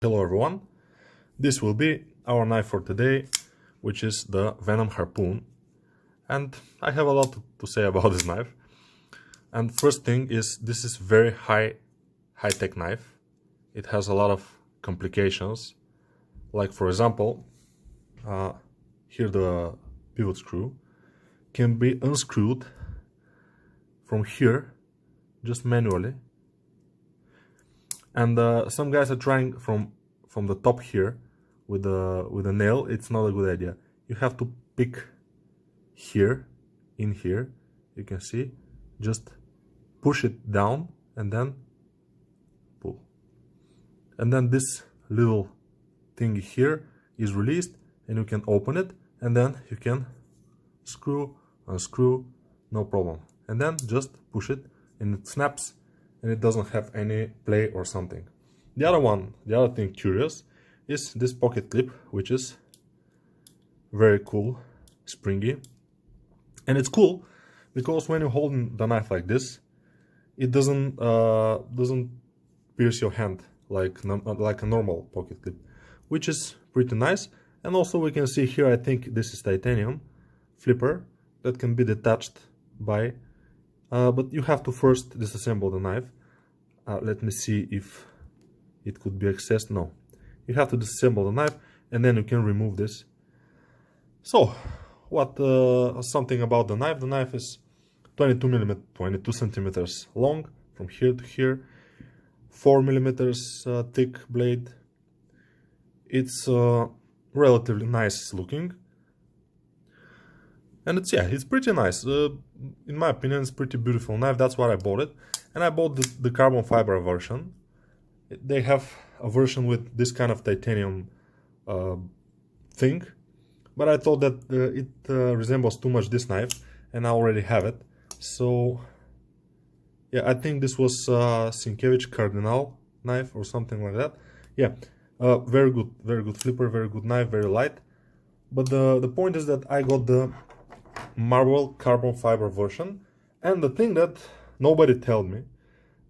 Hello everyone, this will be our knife for today, which is the Venom Harpoon, and I have a lot to say about this knife. And first thing is, this is very high-tech knife. It has a lot of complications, like for example, here the pivot screw can be unscrewed from here just manually. And some guys are trying from the top here with a nail. It's not a good idea. You have to pick here, in here, you can see, just push it down and then pull. And then this little thing here is released and you can open it, and then you can screw, unscrew, no problem. And then just push it and it snaps, and it doesn't have any play or something. The other thing curious is this pocket clip, which is very cool, springy. And it's cool because when you're holding the knife like this, it doesn't pierce your hand like a normal pocket clip, which is pretty nice. And also we can see here, I think this is titanium flipper that can be detached by but you have to first disassemble the knife. Let me see if it could be accessed. No, you have to disassemble the knife and then you can remove this. So what something about the knife. The knife is 22 centimeters long from here to here, 4 millimeters thick blade. It's relatively nice looking, and it's pretty nice. In my opinion, it's pretty beautiful knife. That's why I bought it. And I bought the carbon fiber version. They have a version with this kind of titanium thing, but I thought that it resembles too much this knife, and I already have it. So yeah, I think this was Sienkiewicz Cardinal knife or something like that. Yeah, very good flipper, very good knife, very light. But the point is that I got the Marvel carbon fiber version, and the thing that nobody told me,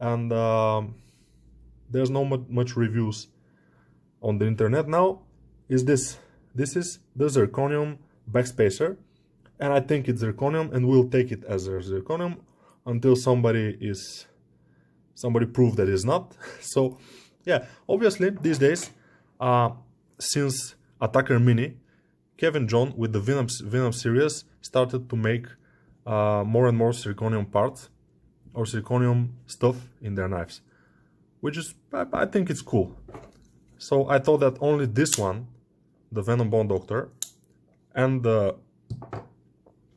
and there's no much reviews on the internet now, is this. This is the Zirconium backspacer, and I think it's Zirconium, and we'll take it as a Zirconium until somebody prove that it's not. So yeah, obviously these days, since Attacker Mini, Kevin John with the Venom series started to make more and more zirconium parts or zirconium stuff in their knives, which is, I think it's cool. So I thought that only this one, the Venom Doctor and the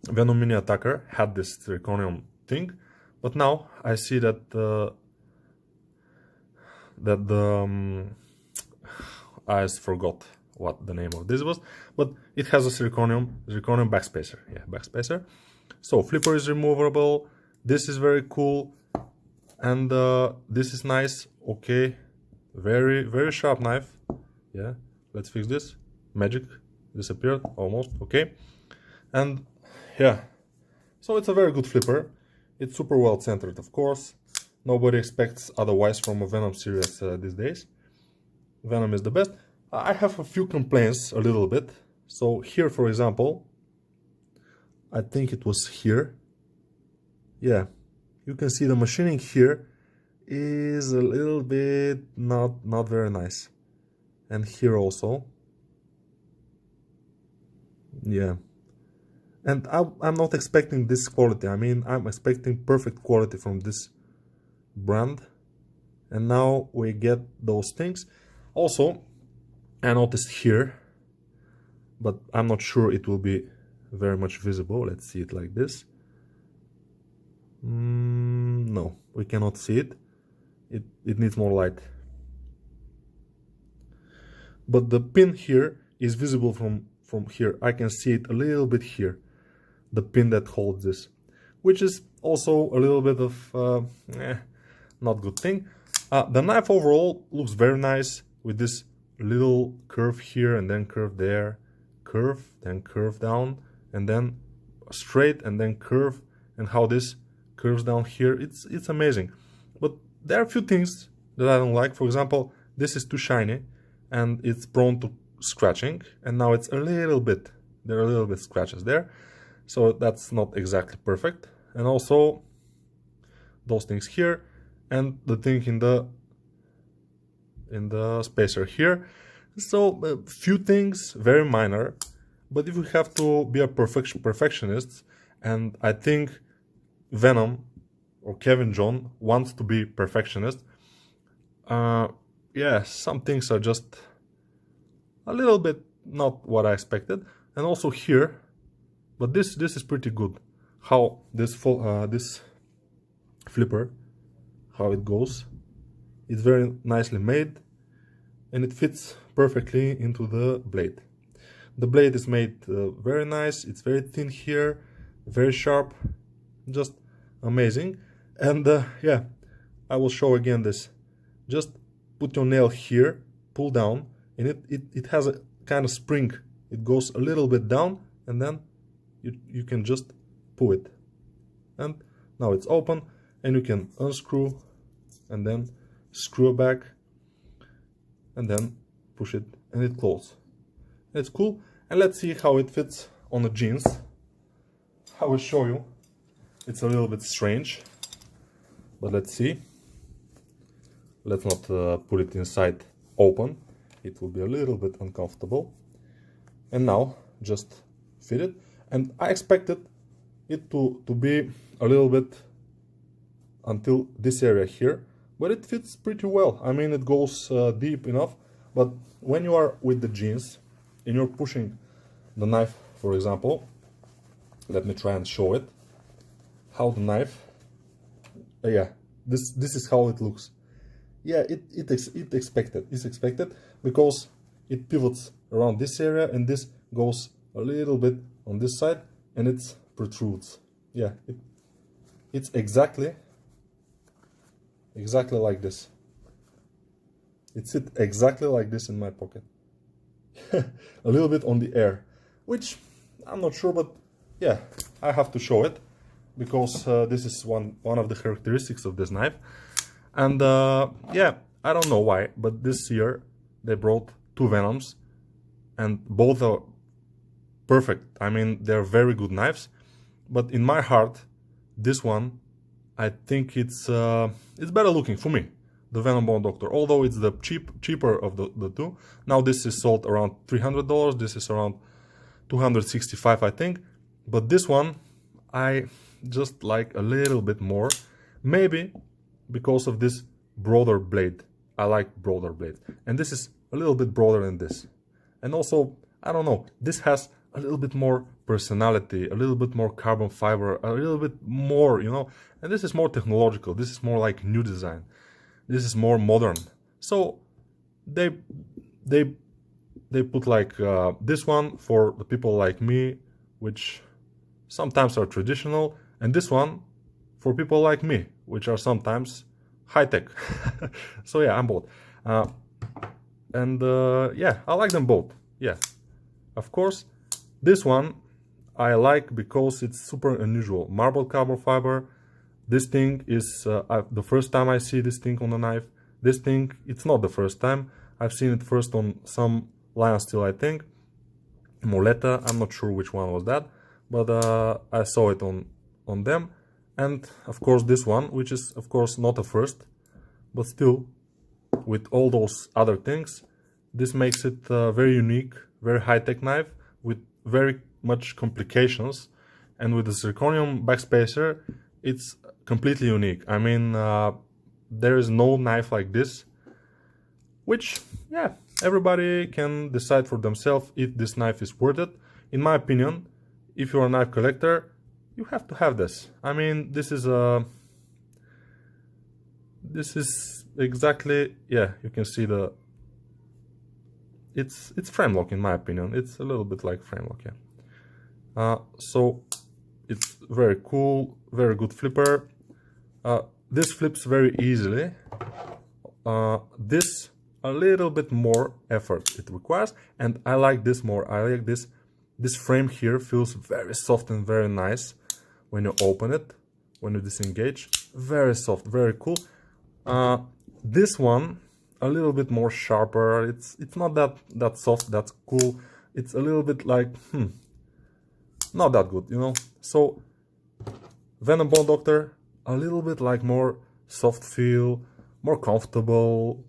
Venom Mini Attacker, had this zirconium thing, but now I see that I forgot what the name of this was, but it has a zirconium backspacer. Yeah, backspacer. So flipper is removable. This is very cool, and this is nice. Okay, very sharp knife. Yeah, let's fix this. Magic disappeared almost. Okay, and yeah, so it's a very good flipper. It's super well centered, of course. Nobody expects otherwise from a Venom series these days. Venom is the best. I have a few complaints, a little bit. So here, for example, I think it was here. Yeah, you can see the machining here is a little bit not very nice. And here also. Yeah. And I'm not expecting this quality. I mean, I'm expecting perfect quality from this brand. And now we get those things. Also, I noticed here, but I'm not sure it will be very much visible. Let's see it like this. No, we cannot see it. It needs more light. But the pin here is visible from here. I can see it a little bit here. The pin that holds this, which is also a little bit of not good thing. The knife overall looks very nice with this little curve here and then curve there, curve, then curve down, and then straight and then curve, and how this curves down here. It's amazing. But there are a few things that I don't like. For example, this is too shiny. and it's prone to scratching, and now it's a little bit, there are a little bit scratches there, so that's not exactly perfect. And also those things here, and the thing in the spacer here. So a few things, very minor, but if you have to be a perfectionist, and I think Venom or Kevin John wants to be perfectionist, yeah, some things are just a little bit not what I expected. And also here, but this is pretty good, how this flipper, how it goes. It's very nicely made, and it fits perfectly into the blade. The blade is made very nice. It's very thin here, very sharp, just amazing. And yeah, I will show again this. Just put your nail here, pull down, and it has a kind of spring. It goes a little bit down, and then you can just pull it. And now it's open, and you can unscrew and then screw it back and then push it, and it closes. It's cool. And let's see how it fits on the jeans. I will show you. It's a little bit strange, but let's see. Let's not put it inside open. It will be a little bit uncomfortable. And now just fit it. And I expected it to be a little bit until this area here, but it fits pretty well. I mean, it goes deep enough, but when you are with the jeans and you're pushing the knife, for example, let me try and show it, how the knife, yeah, this is how it looks. Yeah, it's expected because it pivots around this area, and this goes a little bit on this side, and it protrudes. Yeah, it's exactly like this. It sits exactly like this in my pocket. A little bit on the air, which I'm not sure, but yeah, I have to show it because this is one of the characteristics of this knife. And yeah, I don't know why, but this year they brought two Venoms, and both are perfect. I mean, they're very good knives, but in my heart, this one, I think it's better looking for me, the Venom Doctor. Although it's the cheaper of the two. Now this is sold around $300. This is around $265, I think. But this one, I just like a little bit more. Maybe because of this broader blade. I like broader blade, and this is a little bit broader than this. And also, I don't know, this has a little bit more personality, a little bit more carbon fiber, a little bit more, you know. And this is more technological. This is more like new design. This is more modern. So they put like this one for the people like me, which sometimes are traditional, and this one for people like me, which are sometimes high-tech. So yeah, I'm both. And yeah, I like them both. Yeah, of course, this one I like because it's super unusual. Marble carbon fiber. This thing is the first time I see this thing on a knife. This thing, it's not the first time. I've seen it first on some Lion Steel, I think. Moleta, I'm not sure which one was that, but I saw it on them. And of course this one, which is of course not a first, but still, with all those other things, this makes it a very unique, very high-tech knife with very much complications. And with the zirconium backspacer, it's completely unique. I mean, there is no knife like this, which, yeah, everybody can decide for themselves if this knife is worth it. In my opinion, if you're a knife collector, you have to have this. I mean, this is exactly, yeah, you can see it's frame lock, in my opinion. It's a little bit like frame lock, yeah. So it's very cool, very good flipper. This flips very easily. This a little bit more effort it requires, and I like this more. I like this frame here feels very soft and very nice when you open it, when you disengage. Very soft, very cool. This one a little bit more sharper. It's not that soft, that's cool. It's a little bit like not that good, you know. So Venom Bone Doctor, a little bit like more soft feel, more comfortable,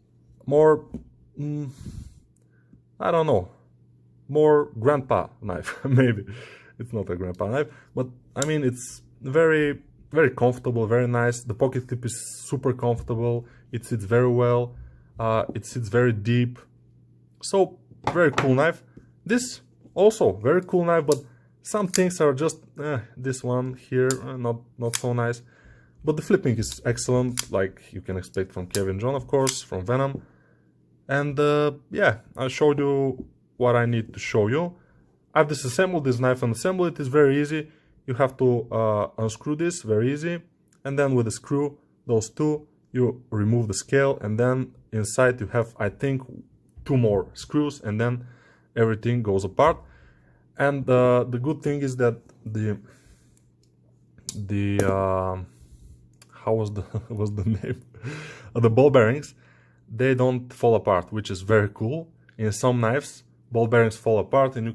more I don't know, more grandpa knife. Maybe it's not a grandpa knife, but I mean it's very comfortable, very nice. The pocket clip is super comfortable. It sits very well. It sits very deep. So very cool knife. This also very cool knife, but some things are just this one here not so nice. But the flipping is excellent, like you can expect from Kevin John, of course, from Venom. And yeah, I showed you what I need to show you. I've disassembled this knife and assembled it. It's very easy. You have to unscrew this, very easy. And then with a screw, those two, you remove the scale. And then inside you have, I think, 2 more screws. And then everything goes apart. And the good thing is that how was the name? The ball bearings, they don't fall apart, which is very cool. In some knives, ball bearings fall apart, and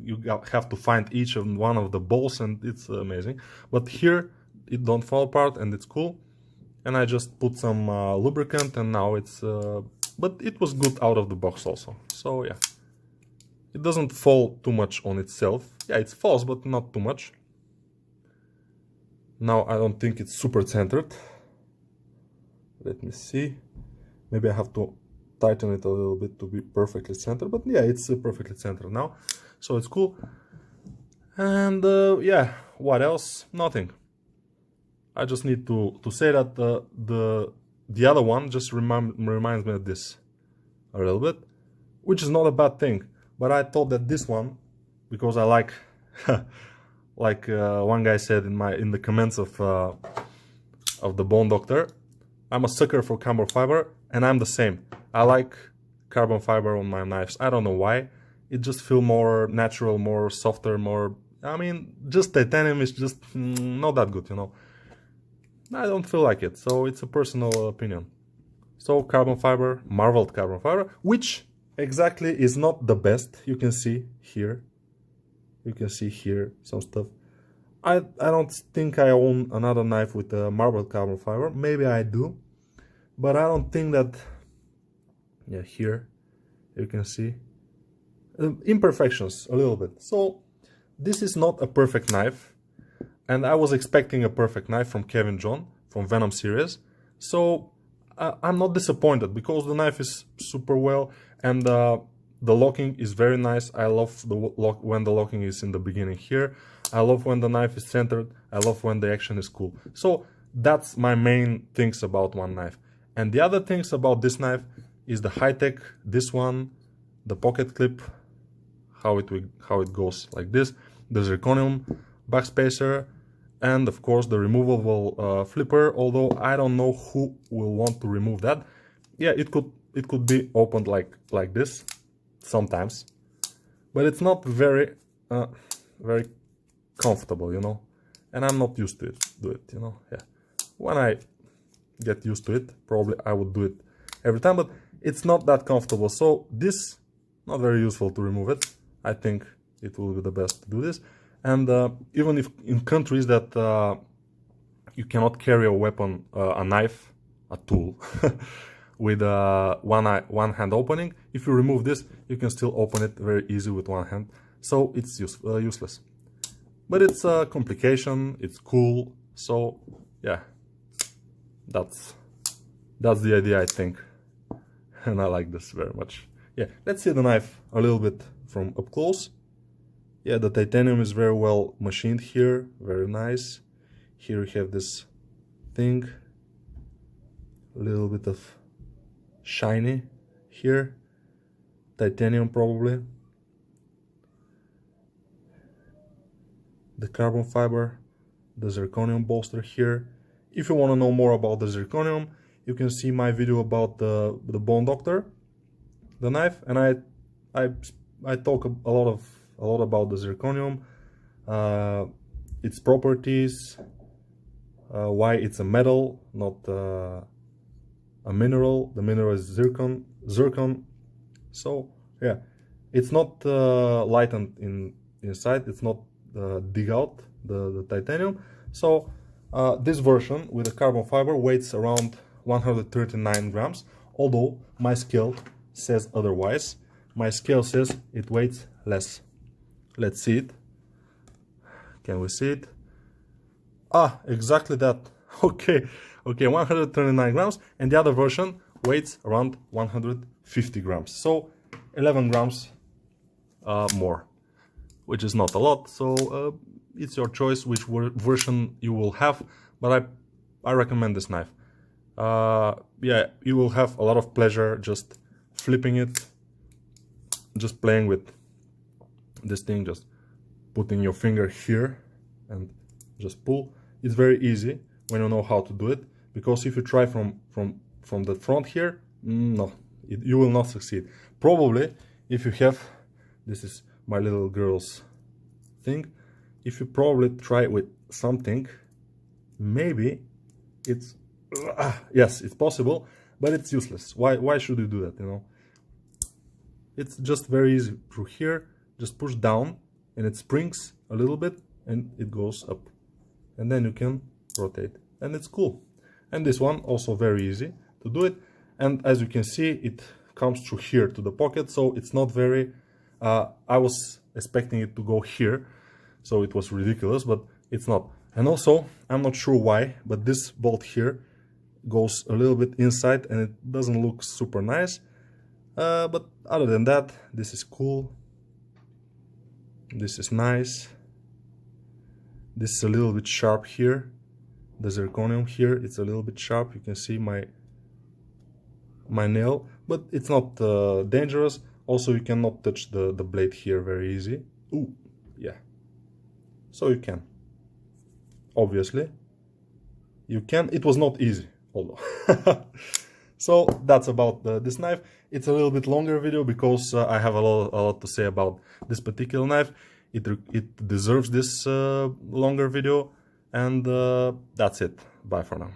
you have to find each of one of the balls, and it's amazing. But here, it don't fall apart, and it's cool. And I just put some lubricant, and now it's. But it was good out of the box also. So yeah, it doesn't fall too much on itself. Yeah, it falls, but not too much. Now I don't think it's super centered. Let me see. Maybe I have to tighten it a little bit to be perfectly centered. But yeah, it's perfectly centered now. So it's cool. And yeah, what else? Nothing. I just need to say that the other one just reminds me of this a little bit, which is not a bad thing. But I thought that this one, because I like, like one guy said in the comments of the Bone Doctor, I'm a sucker for carbon fiber, and I'm the same. I like carbon fiber on my knives. I don't know why. It just feels more natural, more softer, more. I mean, just titanium is just not that good, you know. I don't feel like it, so it's a personal opinion. So carbon fiber, marveled carbon fiber, which exactly is not the best. You can see here. You can see here some stuff. I don't think I own another knife with a marbled carbon fiber. Maybe I do, but I don't think that. Yeah, here you can see imperfections a little bit. So this is not a perfect knife, and I was expecting a perfect knife from Kevin John from Venom series. So I'm not disappointed because the knife is super well, and the locking is very nice. I love when the locking is in the beginning here. I love when the knife is centered. I love when the action is cool. So that's my main things about one knife. And the other things about this knife is the high tech. This one, the pocket clip, how it goes like this, the zirconium backspacer, and of course the removable flipper. Although I don't know who will want to remove that. Yeah, it could be opened like this sometimes, but it's not very comfortable, you know, and I'm not used to do it, you know. Yeah, when I get used to it, probably I would do it every time, but it's not that comfortable. So this, not very useful to remove it. I think it will be the best to do this. And even if in countries that you cannot carry a weapon, a knife, a tool with one hand opening, if you remove this, you can still open it very easy with one hand. So it's useless. But it's a complication, it's cool, so yeah, that's the idea, I think, and I like this very much. Yeah, let's see the knife a little bit from up close. Yeah, the titanium is very well machined here, very nice. Here we have this thing, a little bit of shiny here, titanium probably. The carbon fiber, the zirconium bolster here. If you want to know more about the zirconium, you can see my video about the Bone Doctor, the knife, and I talk a lot about the zirconium, its properties, why it's a metal, not a mineral. The mineral is zircon. So yeah, it's not lightened inside. It's not dig out the titanium. So this version with the carbon fiber weighs around 139 grams, although my scale says otherwise. My scale says it weighs less. Let's see it. Can we see it? Ah, exactly that. Okay, 139 grams, and the other version weighs around 150 grams. So 11 grams more, which is not a lot. So it's your choice which version you will have, but I recommend this knife. Yeah, you will have a lot of pleasure just flipping it, just playing with this thing, just putting your finger here and just pull. It's very easy when you know how to do it, because if you try from the front here, no, you will not succeed. Probably if you have, this is my little girl's thing, if you probably try with something, maybe it's yes, it's possible, but it's useless. Why should you do that, you know? It's just very easy. Through here, just push down and it springs a little bit and it goes up, and then you can rotate, and it's cool. And this one also very easy to do it, and as you can see, it comes through here to the pocket, so it's not very I was expecting it to go here, so it was ridiculous, but it's not. And also, I'm not sure why, but this bolt here goes a little bit inside and it doesn't look super nice, but other than that, this is cool, this is nice. This is a little bit sharp here, the zirconium here, it's a little bit sharp. You can see my nail, but it's not dangerous. Also, you cannot touch the blade here very easy. Ooh, yeah. So you can. Obviously, you can. It was not easy, although. So that's about this knife. It's a little bit longer video because I have a lot to say about this particular knife. It deserves this longer video, and that's it. Bye for now.